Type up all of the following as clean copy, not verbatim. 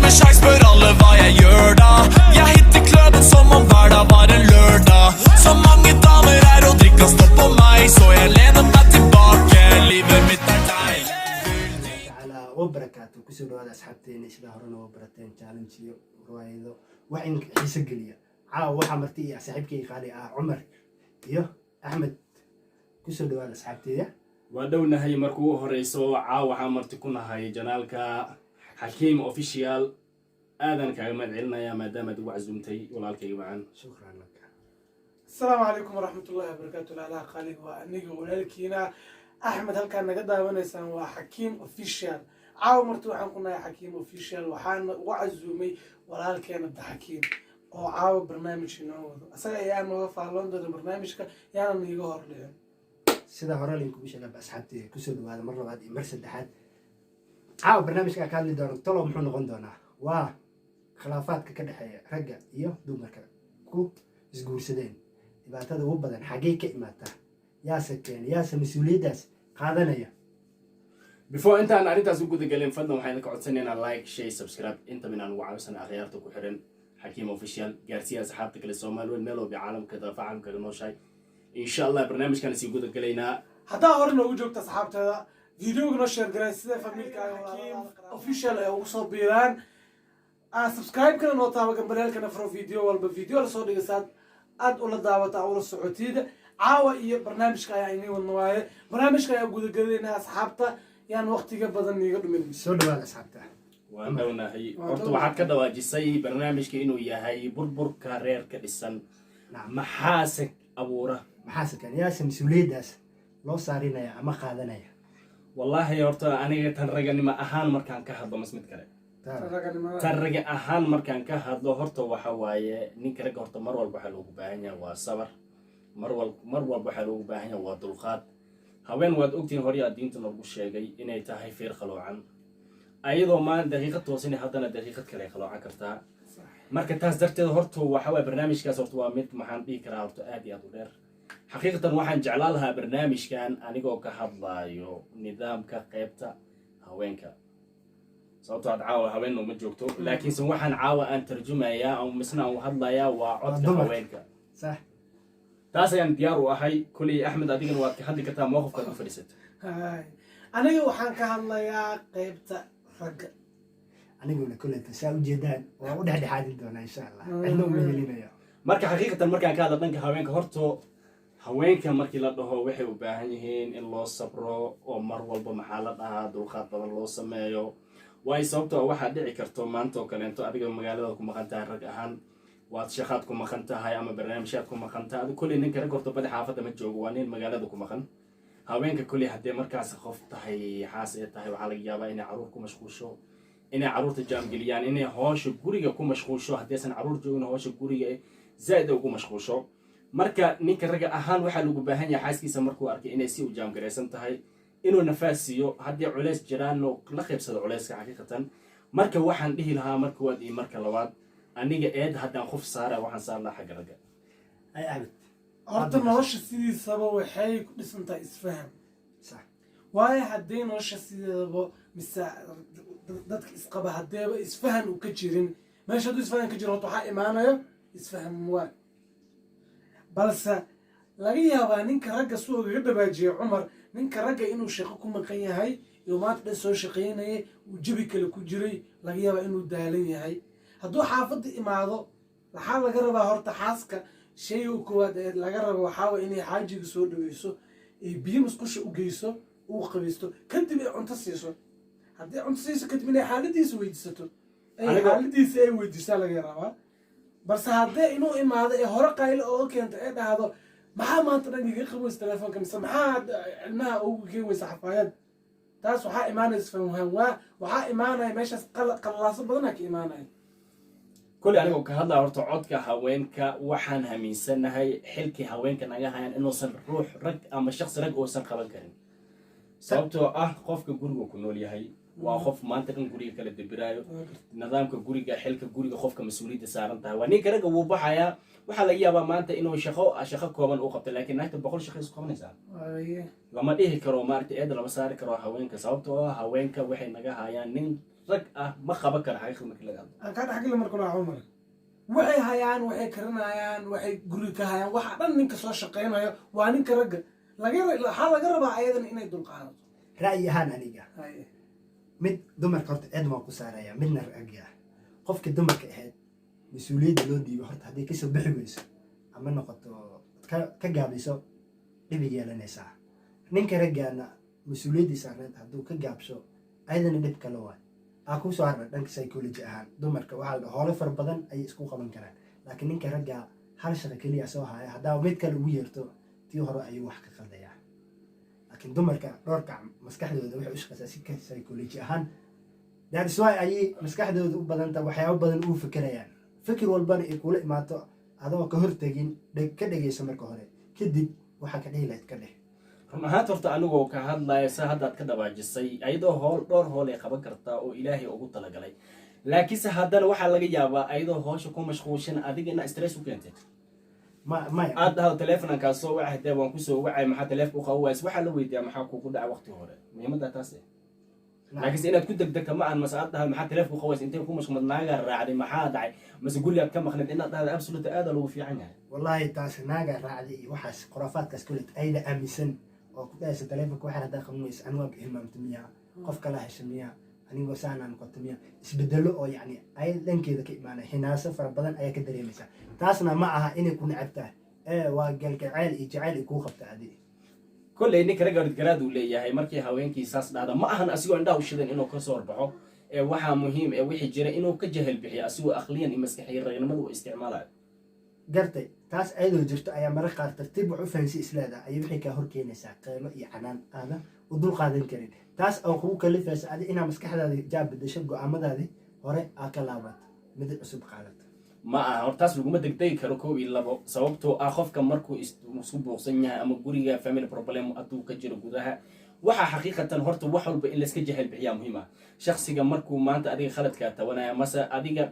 med sjans, spør alle hva jeg gjør da. Jeg hitter kløben som om hver dag var en lørdag. Så mange damer her og drikker stopp på meg, så jeg lener meg tilbake, livet mitt er deg. تعالى وبركاته كسر هذا أصحابتين إيش ظهرنا وبرتين challenge روايدو وعين حيس القلية وحا مرتي صاحبكي خالي عمر يو أحمد كسر هذا أصحابتين waa dhownahay markuu u horeyso waxaa marti ku nahay janaalka xakiim official aadan kaaga mahadcelinayaa maadaama aad ugu casuumtay walaalkayga macaan شكرا لك السلام عليكم ورحمة الله وبركاته لا خالد وأنيق ولكن أحمد هل كان نقدر ونسان وحكيم official عاو مرتو عن قلنا حكيم official وحان وعزومي ولا كان بدأ حكيم أو عاو برنامج نوع أصلا يعني وقف على لندن برنامج يعني نيجور لهم سيدا هورا لينكو بيش أنا بأصحابتي كسر هذا مرة بعد مرسل حد برنامج كان لي دور طلعوا محن غندونا وخلافات كده حياة رجع دومر كده كو زجور سدين يبقى هذا هو بدن حقيقة إماته يا سكين يا سمسؤوليدس قادنا before intaan arrintaas u guda galin fadlan waxaan ka codsanaynaa like share subscribe inta min aan ugu caawisana akhyaarta ku xiran xakiim official gaarsiya asxaabta kale Soomaaliyeed meel walba caalamka dafacamka nooshay insha Allah barnaamijkan si guda galaynaa hadaa hore noogu joogta asxaabtada videoga noo share garay sida familka Hakim official ay ugu soo biiraan subscribe kana noo taaba gambareelkana furo video walba video la soo dhigasaad aad ula daawata ula socotida caawa iyo barnaamijka ayaa inay wadno waaye barnaamijka ayaa guda galaynaa asxaabta yaan waqtiga badan niga dhumin soo dhawaad asxaabta waan dhownahay horta waxaad ka dhawaajisay barnaamijka inuu yahay burburka reerka dhisan maxaase abuura maxaase kan yaa mas'uuliyadaas loo saarinaya ama qaadanaya wallahi horta aniga tan raganimo ahaan markaan ka hadlo masmid kale tan raga ahaan markaan ka hadlo horta waxa waaye ninka rag horta mar walba waxa loogu baahan yahay waa sabar mar walba waxa loogu baahan yahay waa dulqaad haween waad ogtiin hore diinta noogu sheegay inay tahay feer qaloocan ayadoo ma daqiiqad toosin haddana daqiiqad kale qaloocan kartaa marka taas darteed horta waxa way barnaamijkaas horta waa mid maxaan dhihi karaa horta aad iyo aad u dheer xaqiiqatan waxaan jeclaan lahaa barnaamijkan anigoo ka hadlayo nidaamka qaybta haweenka sababtoo aad caawa haween ma joogto laakiinse waxaan caawa aan tarjumayaa oo misna aan hadlayaa waa codka haweenka صح taas ayaan diyaar u ahay kulli Axmed adigana waad ka hadli kartaa mowqifka u fadhiisato aniga waxaan ka hadlayaa qaybta ragga aniguna kulli tasaa u jeedaan waa u dhexdhexaadin doonaa insha Allah cidna ma helinayo marka xaqiiqatan markaan ka hadlo dhanka haweenka horto haweenka markii la dhaho waxay u baahan yihiin in loo sabro oo mar walba maxaa la dhahaa dulqaad badan loo sameeyo way sababtoo waxa dhici karto maanta oo kaleento adiga magaalada ku maqan tahay rag ahaan waad shaqaad ku maqan tahay ama barnaamijyaad ku maqan tahay kulli ninka rag horta bada xaafada ma joogo waa nin magaalada ku maqan haweenka kulli hadee markaas qof tahay xaas ay tahay waxa laga yaabaa inay caruur ku mashquusho inay caruurta jaamgeliyaan inay hawsha guriga ku mashquusho hadeesan caruur joogin hawsha guriga zaid ugu mashquusho marka ninka rag ahaan waxa lagu baahan yahay xaaskiisa markuu arkay inay si u jaamgareysan tahay inuu nafaas siiyo hadii culeys jiraan oo la qaybsado culeyska xaqiiqatan marka waxaan dhihi lahaa marka waad iyo marka labaad aniga eed haddaan qof saara waxaan saar lahaa xagga ragga ay abid horta nolosha sidiisaba waxay ku dhisantahay isfaham صح waayo haddii nolosha sideedaba mise dadka isqaba haddeeba isfahan uu ka jirin meesha hadduu isfahan ka jiro horta waxaa imaanayo isfaham waa balse laga yaabaa ninka ragga suu ugaga dhabaajiyay cumar ninka ragga inuu shaqo ku maqan yahay iyo maanta dhan soo shaqaynayay uu jabi kale ku jiray laga yaabaa inuu daalan yahay hadduu xaafadda imaado waxaa laga rabaa horta xaaska shayga koowaad ee laga rabo waxaa way inay xaajiga soo dhaweyso ee biyo musqusha u geyso uu qabiisto kadib ay cunto siiso haddii cunto siiso kadib inay xaaladiisa weydiisato ay xaaladiisa ay weydiisaa laga rabaa balse haddii inuu imaado ee hore qaylo oo keento ee dhahdo maxaa maanta dhan iga qaboys telefoonka mise maxaa cilmaha ugu geeweysa xafaayad taas waxaa imaanaysa faham waxaa imaanaya meeshaas qalaaso badanaa ka imaanaya كل أنا وكهذا أرتو عدك هوينك وحن هميسنا هاي حلك هوينك نجاها إنه صن روح رج أما الشخص رج أو صن قبل كريم سبتو خوف كجوري كنولي هاي وخوف ما أنت كنجوري كلا دبرايو نظام كجوري حلك جوري خوف كمسؤولية سارنتها ونيك رج وبحياة وحلا يابا ما أنت إنه شخاء كومن أوقف لكن نحن بقول شخص كومن إنسان لما إيه كرو مارت إيه لما صار كرو هوينك سبتو هوينك وحين نجاها يعني rag ah ma qaban kara xaqiiqda markii laga hadlo aan kaa dhexgeli marka waa cumar waxay hayaan waxay karinayaan waxay guri ka hayaan waxa dhan ninka soo shaqaynayo waa ninka ragga waxaa laga rabaa ayadana inay dulqaadato ra'yi ahaan aniga mid dumarka horta cid waan ku saaraya midna ragga ah qofka dumarka ahayd mas-uuliyadda loo dhiibo horta hadday kasoo bixi weyso ama noqoto ka gaabiso dhibig yeelanaysaa ninka raggaana mas-uuliyadii saarneed hadduu ka gaabso ayadana dhib kale waay aa kuu soo harna dhanka psychology ahaan dumarka waxaa la howlo fara badan ayay isku qaban karaan laakiin ninka ragga hal shaqo keliya soo haya haddaa mid kale ugu yeerto tii hore ayuu wax ka qaldayaa laakiin dumarka dhowrka maskaxdooda waxay u shaqaysaa si ka psychology ahaan that's why ayay maskaxdooda u badanta waxyaabo badan ugu fekerayaan fikir walbana ay kula imaato adoo ka hortegin ka dhegayso marka hore kadib waxaa ka dhihi lahayd ka dheh run ahaanta horta anigoo ka hadlaya sa haddaad ka dhawaajisay ayadoo dhowr hool ay qaban kartaa oo ilaahay ugu talagalay laakiinse haddana waxaa laga yaabaa ayadoo hoosha ku mashquulshan adiga inaa stress u keentay maya aad dhahdo teleefonankaa soo wacay dee waan kusoo wacay maxaa teleefka u qabaways waxaa la weydiiyaa maxaa kugu dhaca waqti hore muhiimaddaa taas laakiinse inaad ku degdegta ma aan mase aad dhahdo maxaa teleefka u qabaways intay ku mashquulad naagaa raacday maxaa dhacay mase guri aad ka maqneed inaad dhahdo absolute aada lagu fiican yahay wallahi taas naagaa raacday iyo waxaas khuraafaadkaas kulet ayda aaminsan oo ku dhahaysa teleefonka waxaad haddaa qabanaysa anwaabka hilmaamta miyaa qof kala hesha miyaa anigoo saanaa noqoto miya isbedelo oo yacni ay dhankeeda ka imaanay hinaaso fara badan ayaa ka dareemaysaa taasna ma aha inay ku necab tahay waa galgacayl iyo jacayl ay kuu qabta adi kolley ninka ragga garaad uu leeyahay markii haweenkii saas dhahda ma ahan asigoo indhaha u shidan inuu kasoo horbaxo waxaa muhiim wixii jira inuu ka jahel bixiyo asigoo aqliyan iyo maskaxiya ragnimada uu isticmaalayo gartay taas ayadoo jirto ayaa mararka qaar tartiib wax u fahansi isleedaha ayay waxay kaa horkeenaysaa qeylo iyo canaan aadan u dul qaadan karin taas oo kugu kalifaysa adi inaa maskaxdaadi jaab bedasho go-aamadaadi hore aa ka laabato mid cusub qaadato ma aha hor taas laguma degdegi karo 1 iyo 2 sababtoo ah qofka markuu isku buuqsan yahay ama guriga family problem aduu ka jiro gudaha waxa xaqiiqatan horta wax walba in la iska jahel bixiyaa muhiim ah shakhsiga markuu maanta adiga khaladka tawanaya mase adiga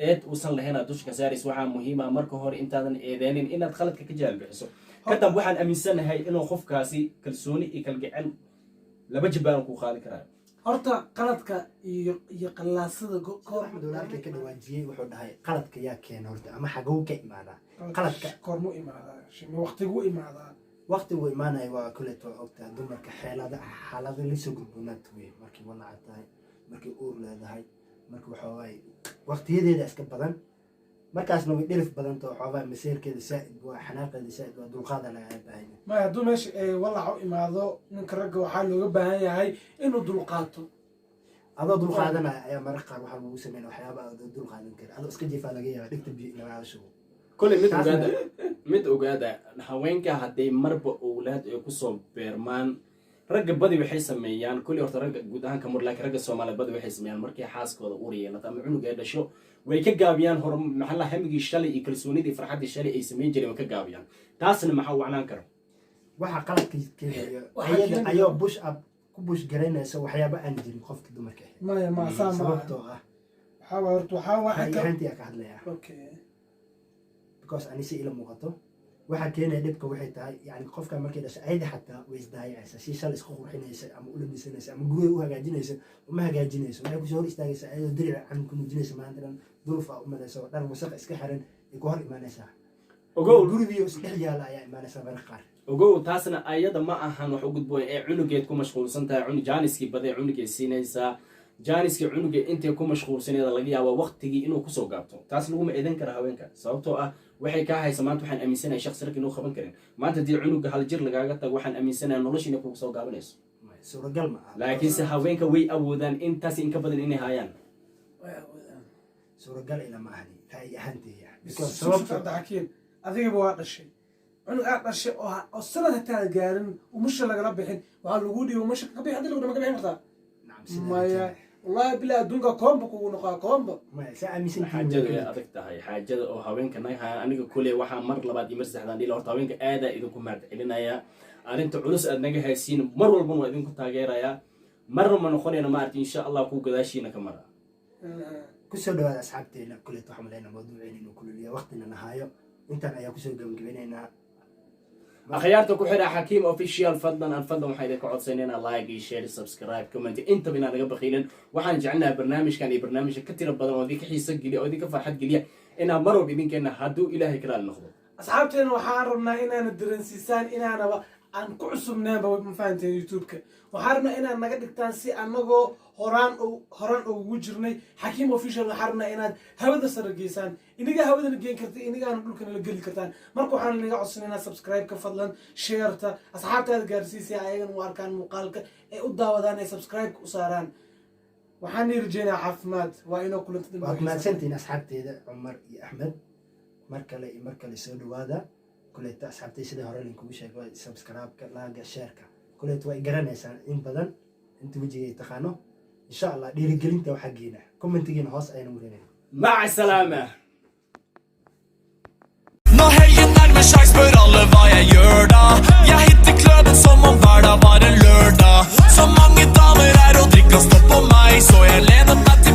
eed uusan lahayn dushka saaris waxa muhiim ah marka hore intaadan eedeenin inaad khaladka ka jahel bixiso kadib waxaan aaminsanahay inuu qofkaasi kalsooni iyo kalgacel laba jibaan ku qaadi karaa horta qaladka iyo qalaasada axmed walaalkay ka dhawaajiyey wuxuu dhahay qaladka yaa keena horta ama xagow ka imaadaa qaladka kormu imaadaa waqtigu imaadaa waqtigu imaanaya waa kuleeto ogtaa dumarka xaalada lasoo gudboonaad wey markii walaaca tahay markii uur leedahay markii waxoogaay waqtiyadeeda iska badan markaasna way dhirif badanta waxoogaa maseerkeeda saa'id waa xanaaqeeda saa'id waa dulqaada lagaa baahanya maya hadduu meesha walaaca u imaado ninka ragga waxaa looga baahan yahay inuu dulqaato adoo dulqaadanaya ayaa mararka qaar waxaa lagu sameyn waxyaaba adoo dulqaadan kara adoo iska jefaa laga yaaba dhigta biyo lagaala shubo كل مد أوجادا هوينك هدي مربى أولاد يكسر بيرمان رجع بدي بحس ميان كل يوم رجع جودان كمر لك رجع سومال بدي بحس ميان مركي حاس كذا أوريا لا تام عنو جادا شو ويكجابيان هرم محل هم يشتري يكلسوني دي فرحة يشتري يسمين جري وكجابيان تاسن محو عنان كرو waxa qalad كذا أيوة بوش أب كبوش جرينا سو حيابا أنجل خفت دمرك ما سامع سببته حاول هاي أنتي أكاد ليا اوكي because أنا شيء إلى مقطع واحد كنا دبك واحد تاي يعني قف كان مركز سعيد حتى ويزداي عسى شيء شال إسقو حين يسا أم أولد بسنة أم جوي وها جنيسة وما جا جنيسة ما يكون شهور يستاي سعيد دري عن كل جنيسة ما عندنا ظروف أو ما نسوا دار وسق إسكحرن يقول ما نسا وقول جوري بيوس إحيا لا يعني ما نسا برقار وقول تاسنا أيضا ما أهان وحقد بوي عنو جيتكم مشغول سنتا عنو جانسكي بدأ عنو جي سينيسا جانسكي عنو جي أنت يكون مشغول سنة لقيا ووقتي إنه كسو قابتو تاس لقوم إذن كره وينك سببتو waxay ka haysa maanta waxaan aaminsanahay shakhsi rag inuu qaban karin maanta dii cunuga hal jir lagaaga tago waxaan aaminsanahay noloshiina kugu soo gaabanayso suuragal ma aha laakiin se haweenka way awoodaan intaas in ka badan inay hayaan suuragal ila ma ahani ra'yi ahaanteeya sababta xakiin adigaba waa dhashay cunug aad dhashay oo sanad hataa gaarin umusha lagala bixin waxaa lagu dhiibay umusha ka bixin hadii lagu dhama ka bixin kartaa maya والله بلا دونك كومبو كونقا كومبو ما ساميسن حاجه يا ادك تahay حاجه oo haweenka naga aniga kulay waxa mar labaad iyo mar saddexaad dhil horta haweenka aad idinku maad celinaya arinta culus aad naga haysiin mar walba waa idinku taageeraya mar ma noqonayna ma arti insha Allah ku gadaashiina kamara ku soo dhawaad asxaabteena kulay waxaan leeyahay mawduuceen inuu kulliya waqtina nahayo intan ayaa ku soo gabagabeynayna akhyaarta ku xidha xakiim official fadlan waxay idinka codsanayna like iyo share subscribe comment inta bina naga bakhiilan waxaan jecelnahay barnaamijkan iyo barnaamijka ka tira badan oo idinka xiiso geliya oo idinka farxad geliya inaan mar walba idinkeena hadduu ilaahay kala noqdo asxaabteena waxaan rabnaa inaana dareensiisaan inaanaba aan ku cusubnaanba ma fahanteen youtube-ka waxaan rabnaa inaad naga dhigtaan si anagoo horaan ugu jirnay xakiim official waxaan rabnaa inaad hawada sare geysaan iniga hawadana geen karta inigaana dhulkana la geli kartaan marka waxaan inaga codsanaynaa subscribe-ka fadlan sheerta asxaabtaada gaarsiisay ayagan u arkaan muuqaalka ee u daawadaan ee subscribe-ka u saaraan waxaan rajeynaa caafimaad waa inoo kulanta waad mahadsantihiin asxaabteeda cumar iyo axmed mar kale soo dhawaada kuleeta asxaabtay sida hore linkugu sheegay subscribe-ka laaga sheerka kuleeta waa garanaysaan in badan inta wejigay taqaano insha allah dhiirigelinta waxaa geena commentigiina hoos ayaan warinayna maca salaama Nå helgen nærmer seg, spør alle hva jeg gjør da. Jeg hitter kløben som om hverdag var en lørdag. Så mange damer er og drikker stopp på meg, så jeg lener meg til